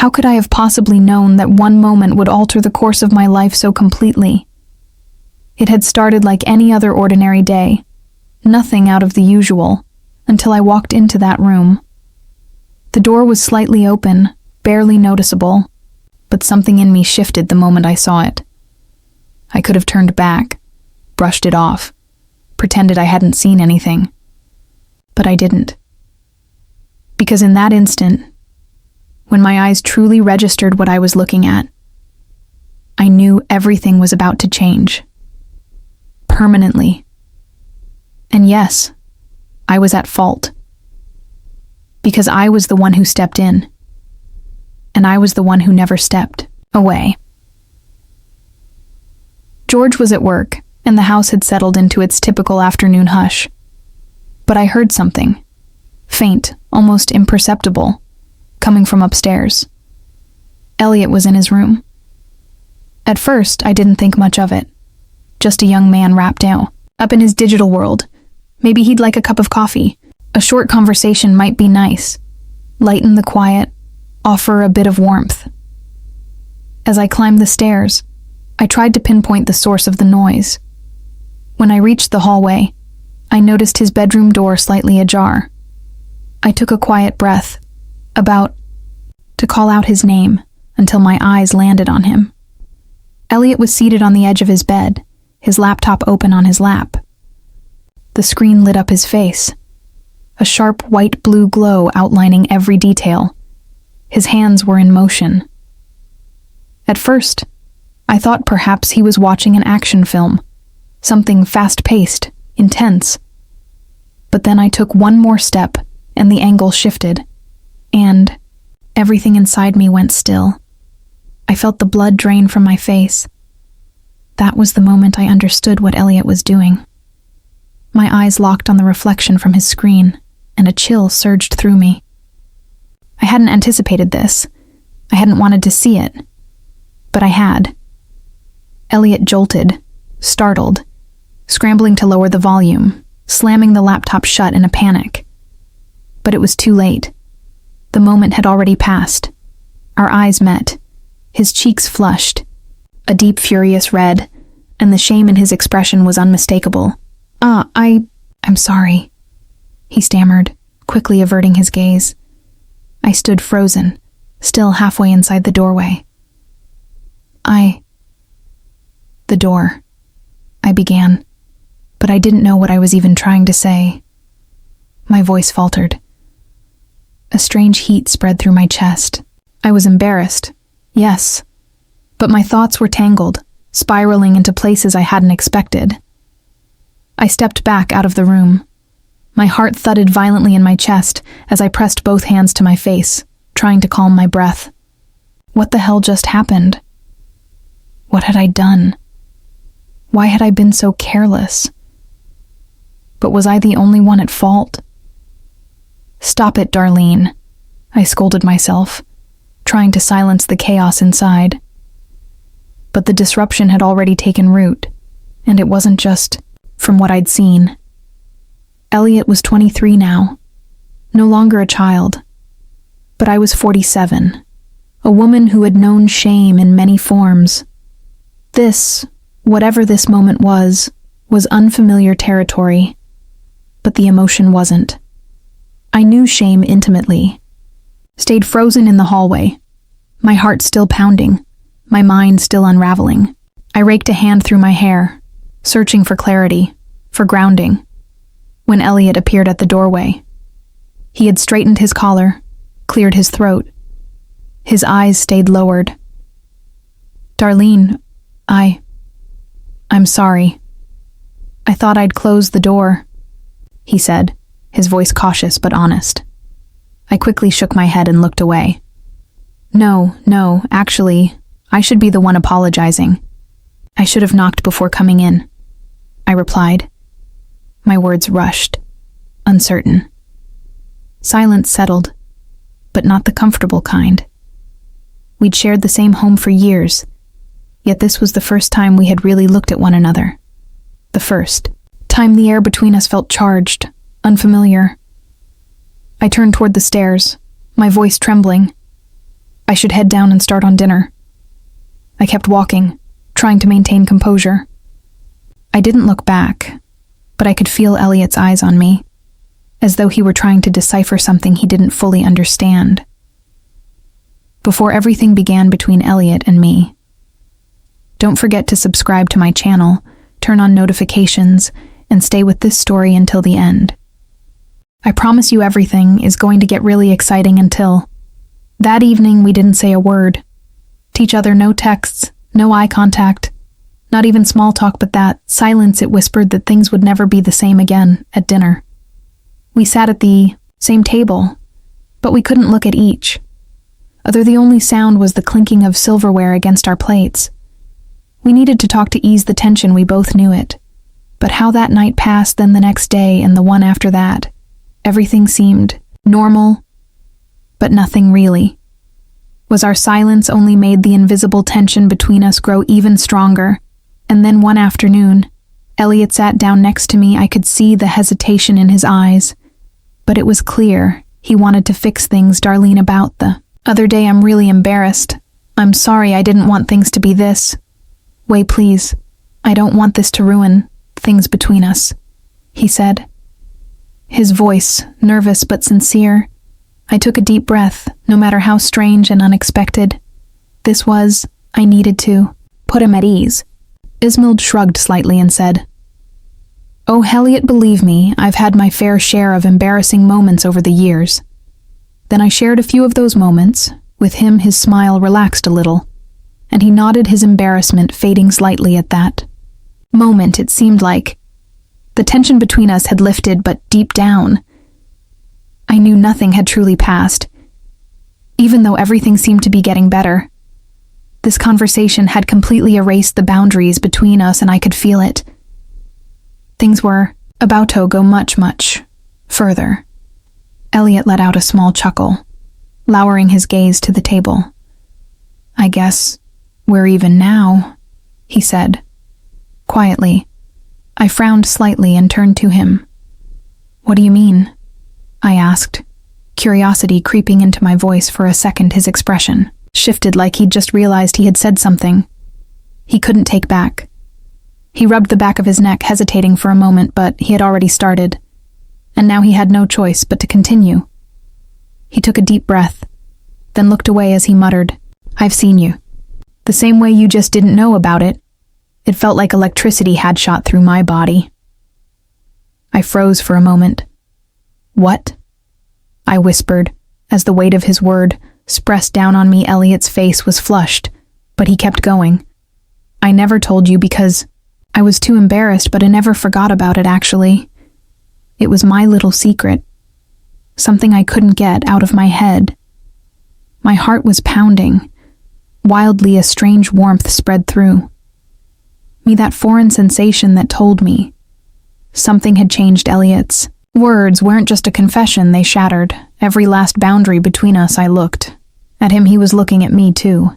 How could I have possibly known that one moment would alter the course of my life so completely? It had started like any other ordinary day, nothing out of the usual, until I walked into that room. The door was slightly open, barely noticeable, but something in me shifted the moment I saw it. I could have turned back, brushed it off, pretended I hadn't seen anything. But I didn't. Because in that instant, when my eyes truly registered what I was looking at, I knew everything was about to change. Permanently. And yes, I was at fault. Because I was the one who stepped in. And I was the one who never stepped away. George was at work, and the house had settled into its typical afternoon hush. But I heard something, faint, almost imperceptible, coming from upstairs. Elliot was in his room. At first, I didn't think much of it. Just a young man wrapped out, up in his digital world. Maybe he'd like a cup of coffee. A short conversation might be nice. Lighten the quiet, offer a bit of warmth. As I climbed the stairs, I tried to pinpoint the source of the noise. When I reached the hallway, I noticed his bedroom door slightly ajar. I took a quiet breath, about to call out his name, until my eyes landed on him. Elliot was seated on the edge of his bed, his laptop open on his lap. The screen lit up his face, a sharp white-blue glow outlining every detail. His hands were in motion. At first, I thought perhaps he was watching an action film, something fast-paced, intense. But then I took one more step, and the angle shifted, and everything inside me went still. I felt the blood drain from my face. That was the moment I understood what Elliot was doing. My eyes locked on the reflection from his screen, and a chill surged through me. I hadn't anticipated this. I hadn't wanted to see it. But I had. Elliot jolted, startled, scrambling to lower the volume, slamming the laptop shut in a panic. But it was too late. The moment had already passed. Our eyes met. His cheeks flushed, a deep furious red, and the shame in his expression was unmistakable. I'm sorry," he stammered, quickly averting his gaze. I stood frozen, still halfway inside the doorway. The door, I began, but I didn't know what I was even trying to say. My voice faltered. A strange heat spread through my chest. I was embarrassed, yes, but my thoughts were tangled, spiraling into places I hadn't expected. I stepped back out of the room. My heart thudded violently in my chest as I pressed both hands to my face, trying to calm my breath. What the hell just happened? What had I done? Why had I been so careless? But was I the only one at fault? "Stop it, Darlene," I scolded myself, trying to silence the chaos inside. But the disruption had already taken root, and it wasn't just from what I'd seen. Elliot was 23 now, no longer a child, but I was 47, a woman who had known shame in many forms. This, whatever this moment was unfamiliar territory, but the emotion wasn't. I knew shame intimately, stayed frozen in the hallway, my heart still pounding, my mind still unraveling. I raked a hand through my hair, searching for clarity, for grounding, when Elliot appeared at the doorway. He had straightened his collar, cleared his throat. His eyes stayed lowered. "Darlene, I'm sorry. I thought I'd close the door," he said, his voice cautious but honest. I quickly shook my head and looked away. No, actually, I should be the one apologizing. I should have knocked before coming in," I replied. My words rushed, uncertain. Silence settled, but not the comfortable kind. We'd shared the same home for years, yet this was the first time we had really looked at one another. The first time the air between us felt charged, unfamiliar. I turned toward the stairs, my voice trembling. I should head down and start on dinner. I kept walking, trying to maintain composure. I didn't look back, but I could feel Elliot's eyes on me, as though he were trying to decipher something he didn't fully understand. Before everything began between Elliot and me. Don't forget to subscribe to my channel, turn on notifications, and stay with this story until the end. I promise you everything is going to get really exciting until... That evening, we didn't say a word. To each other, no texts, no eye contact, not even small talk, but that silence it whispered that things would never be the same again at dinner. We sat at the same table, but we couldn't look at each. The only sound was the clinking of silverware against our plates. We needed to talk to ease the tension, we both knew it. But how that night passed, then the next day and the one after that, everything seemed normal, but nothing really. Was our silence only made the invisible tension between us grow even stronger? And then one afternoon, Elliot sat down next to me. I could see the hesitation in his eyes, but it was clear he wanted to fix things, Darlene, about the other day. I'm really embarrassed. I'm sorry, I didn't want things to be this way, please. I don't want this to ruin things between us, he said. His voice, nervous but sincere. I took a deep breath, no matter how strange and unexpected. I needed to put him at ease. Ismail shrugged slightly and said, "Oh, Elliot, believe me, I've had my fair share of embarrassing moments over the years." Then I shared a few of those moments. With him, his smile relaxed a little, and he nodded, his embarrassment fading slightly at that moment. It seemed like the tension between us had lifted, but deep down, I knew nothing had truly passed, even though everything seemed to be getting better. This conversation had completely erased the boundaries between us, and I could feel it. Things were about to go much, much further. Elliot let out a small chuckle, lowering his gaze to the table. "I guess we're even now," he said, quietly. I frowned slightly and turned to him. "What do you mean?" I asked, curiosity creeping into my voice. For a second, his expression shifted, like he'd just realized he had said something he couldn't take back. He rubbed the back of his neck, hesitating for a moment, but he had already started, and now he had no choice but to continue. He took a deep breath, then looked away as he muttered, "I've seen you. The same way you just didn't know about it." It felt like electricity had shot through my body. I froze for a moment. "What?" I whispered, as the weight of his word pressed down on me. Elliot's face was flushed, but he kept going. "I never told you because I was too embarrassed, but I never forgot about it, actually. It was my little secret, something I couldn't get out of my head." My heart was pounding. Wildly, a strange warmth spread through me, that foreign sensation that told me something had changed. Elliot's words weren't just a confession, they shattered every last boundary between us. I looked at him, he was looking at me too.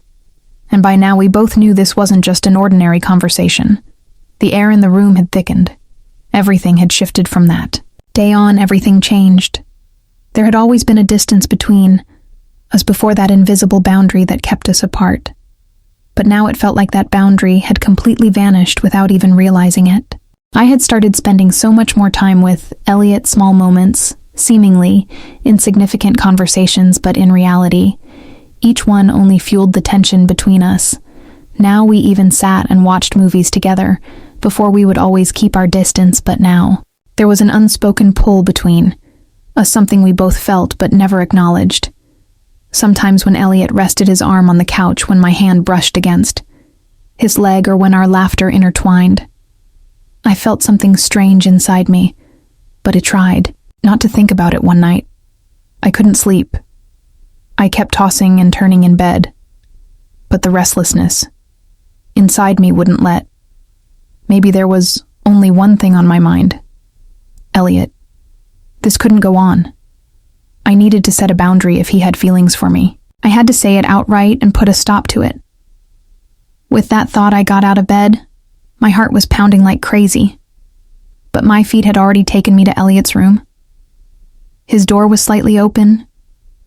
And by now we both knew this wasn't just an ordinary conversation. The air in the room had thickened. Everything had shifted from that day on. Everything changed. There had always been a distance between us before, that invisible boundary that kept us apart. But now it felt like that boundary had completely vanished without even realizing it. I had started spending so much more time with Elliot, small moments, seemingly insignificant conversations, but in reality, each one only fueled the tension between us. Now we even sat and watched movies together. Before we would always keep our distance, but now there was an unspoken pull between us, something we both felt but never acknowledged. Sometimes when Elliot rested his arm on the couch, when my hand brushed against his leg, or when our laughter intertwined, I felt something strange inside me, but I tried not to think about it. One night, I couldn't sleep. I kept tossing and turning in bed, but the restlessness inside me wouldn't let. Maybe there was only one thing on my mind. Elliot. This couldn't go on. I needed to set a boundary if he had feelings for me. I had to say it outright and put a stop to it. With that thought, I got out of bed. My heart was pounding like crazy, but my feet had already taken me to Elliot's room. His door was slightly open,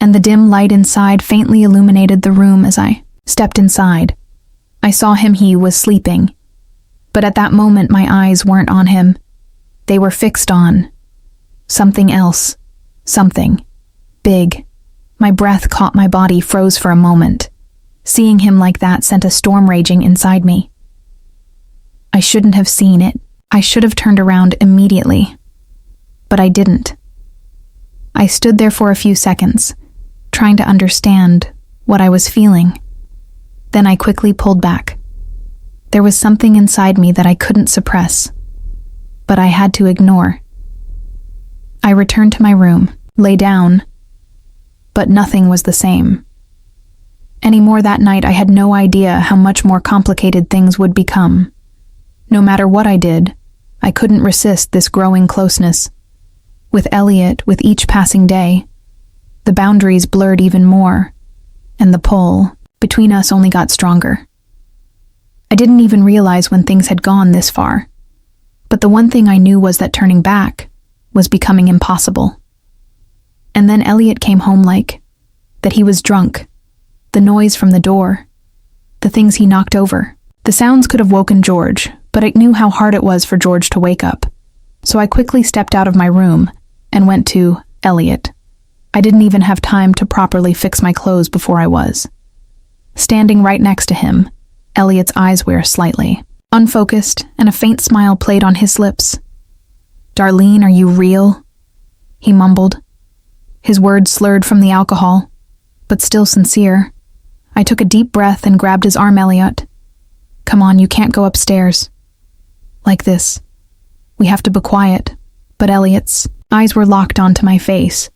and the dim light inside faintly illuminated the room as I stepped inside. I saw him. He was sleeping. But at that moment, my eyes weren't on him. They were fixed on something else. Something big. My breath caught my body, froze for a moment. Seeing him like that sent a storm raging inside me. I shouldn't have seen it. I should have turned around immediately. But I didn't. I stood there for a few seconds, trying to understand what I was feeling. Then I quickly pulled back. There was something inside me that I couldn't suppress, but I had to ignore. I returned to my room, lay down, but nothing was the same. Anymore that night, I had no idea how much more complicated things would become. No matter what I did, I couldn't resist this growing closeness. With Elliot, with each passing day, the boundaries blurred even more, and the pull between us only got stronger. I didn't even realize when things had gone this far, but the one thing I knew was that turning back was becoming impossible. And then Elliot came home that he was drunk, the noise from the door, the things he knocked over. The sounds could have woken George, but I knew how hard it was for George to wake up. So I quickly stepped out of my room and went to Elliot. I didn't even have time to properly fix my clothes before I was standing right next to him. Elliot's eyes were slightly unfocused, and a faint smile played on his lips. "Darlene, are you real?" he mumbled. His words slurred from the alcohol, but still sincere. I took a deep breath and grabbed his arm. "Elliot, come on, you can't go upstairs like this. We have to be quiet." But Elliot's eyes were locked onto my face.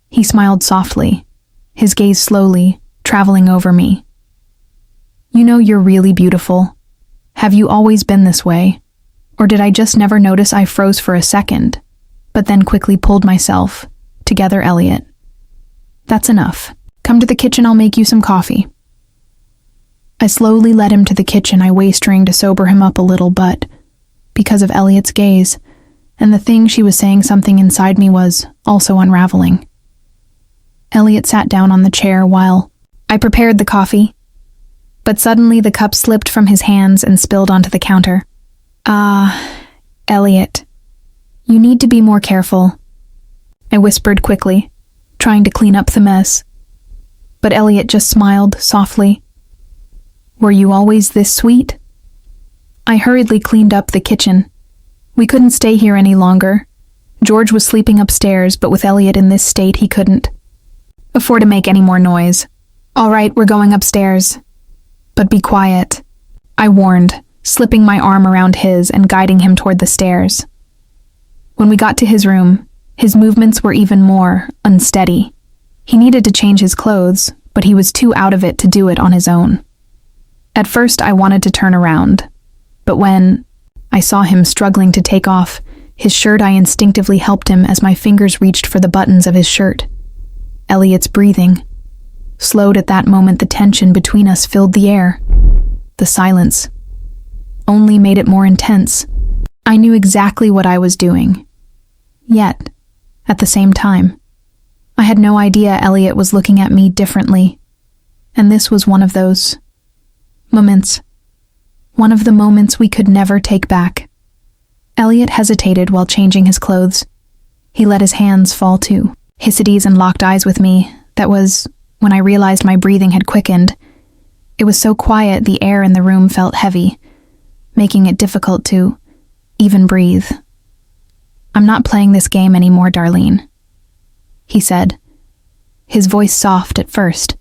He smiled softly, his gaze slowly traveling over me. "You know you're really beautiful. Have you always been this way? Or did I just never notice?" I froze for a second, but then quickly pulled myself together. "Elliot, that's enough. Come to the kitchen, I'll make you some coffee." I slowly led him to the kitchen, I waystraying to sober him up a little, but because of Elliot's gaze and the thing she was saying, something inside me was also unraveling. Elliot sat down on the chair while I prepared the coffee, but suddenly the cup slipped from his hands and spilled onto the counter. Elliot, you need to be more careful," I whispered quickly, trying to clean up the mess. But Elliot just smiled softly. "Were you always this sweet?" I hurriedly cleaned up the kitchen. We couldn't stay here any longer. George was sleeping upstairs, but with Elliot in this state, he couldn't afford to make any more noise. "All right, we're going upstairs. But be quiet," I warned, slipping my arm around his and guiding him toward the stairs. When we got to his room, his movements were even more unsteady. He needed to change his clothes, but he was too out of it to do it on his own. At first, I wanted to turn around, but when I saw him struggling to take off his shirt, I instinctively helped him as my fingers reached for the buttons of his shirt. Elliot's breathing slowed at that moment. The tension between us filled the air. The silence only made it more intense. I knew exactly what I was doing. Yet, at the same time, I had no idea Elliot was looking at me differently. And this was one of those moments. One of the moments we could never take back. Elliot hesitated while changing his clothes. He let his hands fall to his titties and locked eyes with me. That was when I realized my breathing had quickened. It was so quiet, the air in the room felt heavy, making it difficult to even breathe. "I'm not playing this game anymore, Darlene," he said, his voice soft at first,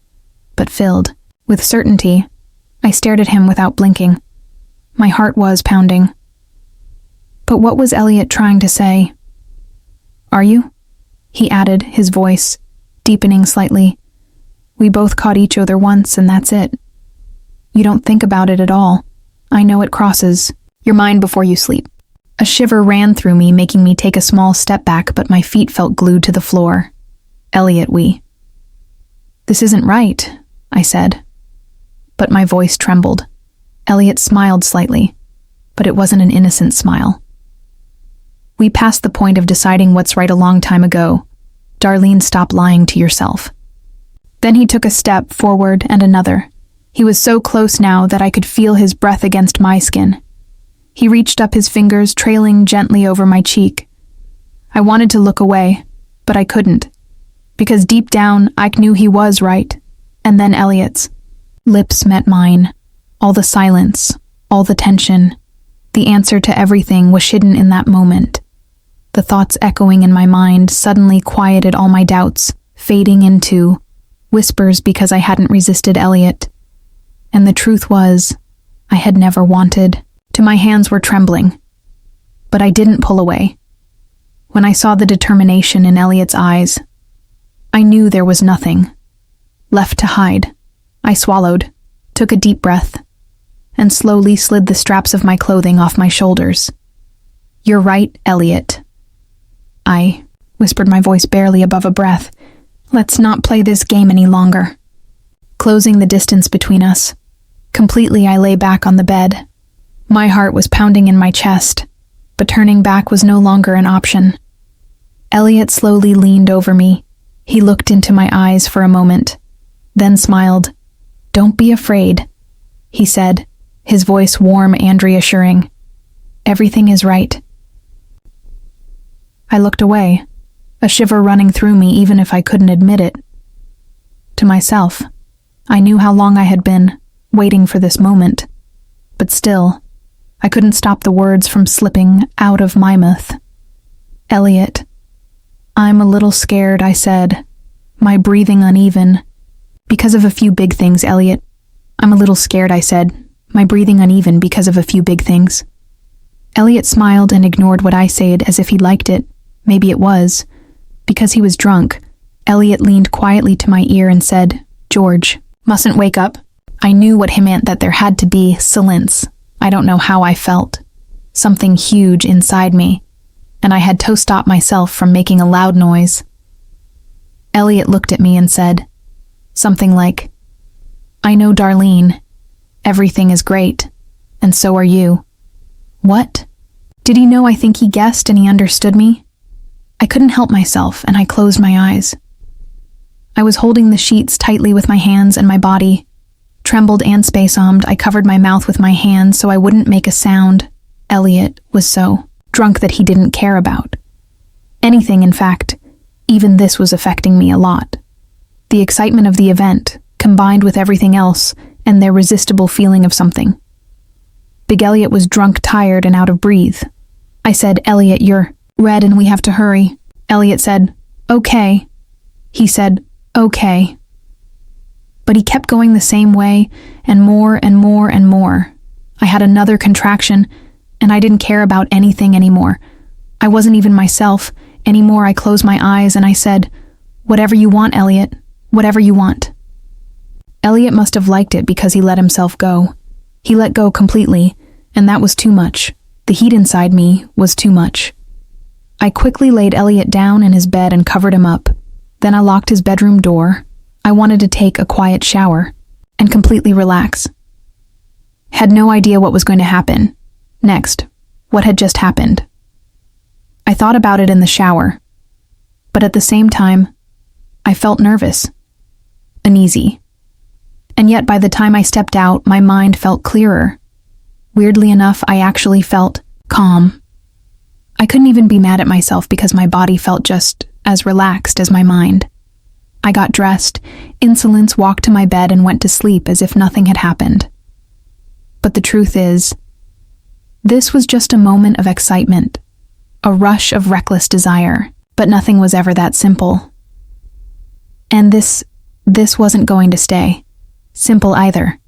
but filled with certainty. I stared at him without blinking. My heart was pounding. But what was Elliot trying to say? "Are you?" he added, his voice deepening slightly. "We both caught each other once, and that's it. You don't think about it at all. I know it crosses your mind before you sleep." A shiver ran through me, making me take a small step back, but my feet felt glued to the floor. "Elliot, this isn't right," I said. But my voice trembled. Elliot smiled slightly, but it wasn't an innocent smile. "We passed the point of deciding what's right a long time ago. Darlene, stop lying to yourself. Then he took a step forward and another. He was so close now that I could feel his breath against my skin. He reached up his fingers, trailing gently over my cheek. I wanted to look away, but I couldn't, because deep down I knew he was right. And then Elliot's lips met mine. All the silence, all the tension, the answer to everything was hidden in that moment. The thoughts echoing in my mind suddenly quieted all my doubts, fading into whispers because I hadn't resisted Elliot. And the truth was, I had never wanted to. My hands were trembling, but I didn't pull away. When I saw the determination in Elliot's eyes, I knew there was nothing left to hide. I swallowed, took a deep breath, and slowly slid the straps of my clothing off my shoulders. "You're right, Elliot." I whispered, my voice barely above a breath. "Let's not play this game any longer." Closing the distance between us, completely I lay back on the bed. My heart was pounding in my chest, but turning back was no longer an option. Elliot slowly leaned over me. He looked into my eyes for a moment, then smiled. "Don't be afraid," he said, his voice warm and reassuring. "Everything is right." I looked away, a shiver running through me even if I couldn't admit it. To myself, I knew how long I had been waiting for this moment, but still, I couldn't stop the words from slipping out of my mouth. "Elliot, I'm a little scared," I said, my breathing uneven. "Because of a few big things, Elliot. I'm a little scared," I said, my breathing uneven because of a few big things. Elliot smiled and ignored what I said as if he liked it. Maybe it was. Because he was drunk, Elliot leaned quietly to my ear and said, "George, mustn't wake up." I knew what he meant, that there had to be silence. I don't know how I felt. Something huge inside me, and I had to stop myself from making a loud noise. Elliot looked at me and said something like, "I know, Darlene. Everything is great, and so are you." What? Did he know? I think he guessed and he understood me. I couldn't help myself, and I closed my eyes. I was holding the sheets tightly with my hands, and my body trembled and spasmed. I covered my mouth with my hands so I wouldn't make a sound. Elliot was so drunk that he didn't care about anything. In fact, even this was affecting me a lot. The excitement of the event, combined with everything else, and their irresistible feeling of something. Big Elliot was drunk, tired, and out of breath. I said, "Elliot, you're red and we have to hurry." Elliot said, "Okay." He said, "Okay." But he kept going the same way, and more and more and more. I had another contraction, and I didn't care about anything anymore. I wasn't even myself anymore. I closed my eyes and I said, "Whatever you want, Elliot, whatever you want." Elliot must have liked it because he let himself go. He let go completely, and that was too much. The heat inside me was too much. I quickly laid Elliot down in his bed and covered him up. Then I locked his bedroom door. I wanted to take a quiet shower and completely relax. Had no idea what was going to happen next, what had just happened. I thought about it in the shower, but at the same time, I felt nervous, uneasy. And yet by the time I stepped out, my mind felt clearer. Weirdly enough, I actually felt calm. I couldn't even be mad at myself because my body felt just as relaxed as my mind. I got dressed, insolence, walked to my bed and went to sleep as if nothing had happened. But the truth is, this was just a moment of excitement, a rush of reckless desire, but nothing was ever that simple. And this wasn't going to stay simple either.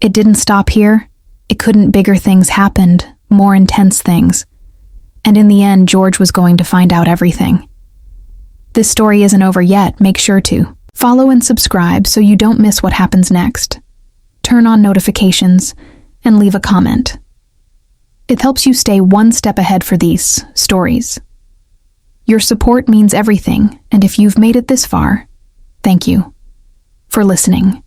It didn't stop here. It couldn't. Bigger things happened, more intense things. And in the end, George was going to find out everything. This story isn't over yet. Make sure to follow and subscribe so you don't miss what happens next. Turn on notifications and leave a comment. It helps you stay one step ahead for these stories. Your support means everything, and if you've made it this far, thank you for listening.